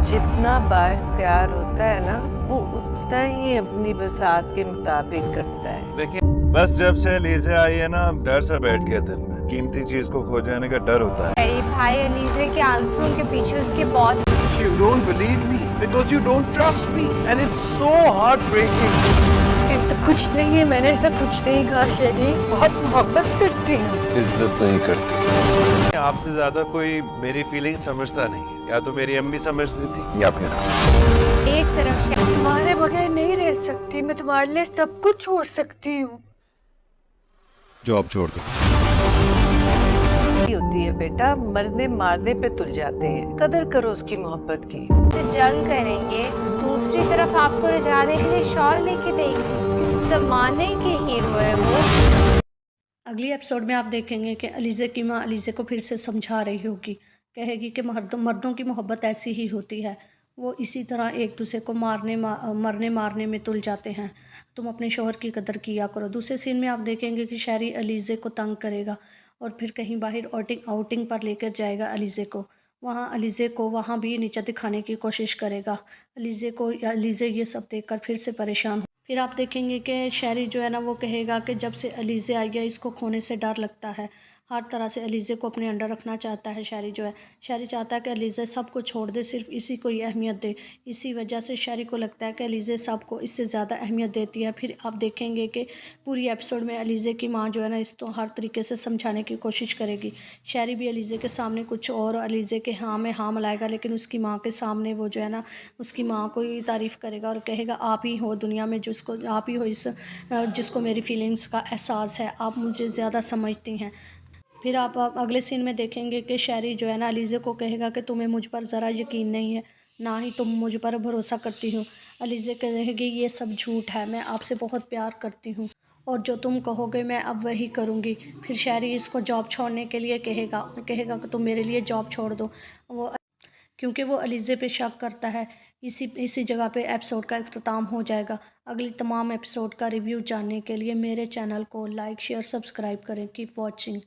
जितना बाइख्तियार होता है ना, वो उतना ही अपनी बसात के मुताबिक करता है। देखिए, बस जब से अलीज़े आई है ना, डर सा बैठ गया दिल में। कीमती चीज को खो जाने का डर होता है। मेरे भाई अलीज़े के आंसुओं के पीछे उसके boss. You don't believe me because you don't trust me, and it's so heartbreaking. ऐसा कुछ नहीं है, मैंने ऐसा कुछ नहीं कहा। शैरी बहुत मोहब्बत करती हूँ। इज्जत नहीं करती। आपसे ज्यादा कोई मेरी फीलिंग समझता नहीं है। या तो मेरी अम्मी समझती थी या फिर एक तरफ से तुम्हारे बगैर नहीं रह सकती मैं, तुम्हारे लिए सब कुछ छोड़ सकती हूँ। जॉब छोड़ दो। होती है बेटा, मरने मारने पे तुल जाते हैं। कदर करो उसकी मोहब्बत की। जंग करेंगे, दूसरी तरफ आपको रिझाने के लिए शॉल लेके देंगे। इस जमाने के हीरो है वो। अगली एपिसोड में आप देखेंगे कि अलीज़े की माँ अलीज़े को फिर से समझा रही होगी। कहेगी कि मर्दों की मोहब्बत ऐसी ही होती है, वो इसी तरह एक दूसरे को मरने मारने में तुल जाते हैं। तुम अपने शौहर की कदर किया करो। दूसरे सीन में आप देखेंगे कि शहरी अलीज़े को तंग करेगा और फिर कहीं बाहर आउटिंग पर लेकर जाएगा अलीज़े को। वहाँ अलीज़े को वहाँ भी नीचा दिखाने की कोशिश करेगा। अलीज़े ये सब देखकर फिर से परेशान। फिर आप देखेंगे कि शहरी जो है ना, वो कहेगा कि जब से अलीज़े आई है इसको खोने से डर लगता है। हर तरह से अलीज़े को अपने अंडर रखना चाहता है शहरी जो है। शहरी चाहता है कि अलीज़े सब को छोड़ दे, सिर्फ इसी को ही अहमियत दे। इसी वजह से शहरी को लगता है कि अलीज़े सब को इससे ज़्यादा अहमियत देती है। फिर आप देखेंगे कि पूरी एपिसोड में अलीज़े की माँ जो है ना, इसको हर तरीके से समझाने की कोशिश करेगी। शहरी भी अलीज़े के सामने कुछ और अलीज़े के हाँ में हाँ मिलाएगा, लेकिन उसकी माँ के सामने वो जो है ना, उसकी माँ को ही तारीफ़ करेगा और कहेगा आप ही हो दुनिया में आप ही हो जिसको मेरी फीलिंग्स का एहसास है, आप मुझे ज़्यादा समझती हैं। फिर आप अगले सीन में देखेंगे कि शहरी जो है ना, अलीज़े को कहेगा कि तुम्हें मुझ पर ज़रा यकीन नहीं है, ना ही तुम मुझ पर भरोसा करती हो। अलीज़े कहेगी ये सब झूठ है, मैं आपसे बहुत प्यार करती हूँ और जो तुम कहोगे मैं अब वही करूँगी। फिर शहरी इसको जॉब छोड़ने के लिए कहेगा और कहेगा कि तुम मेरे लिए जॉब छोड़ दो, वो क्योंकि वो अलीज़े पे शक करता है। इसी जगह पे एपिसोड का इख्तिताम हो जाएगा। अगली तमाम एपिसोड का रिव्यू जानने के लिए मेरे चैनल को लाइक शेयर सब्सक्राइब करें। Keep watching.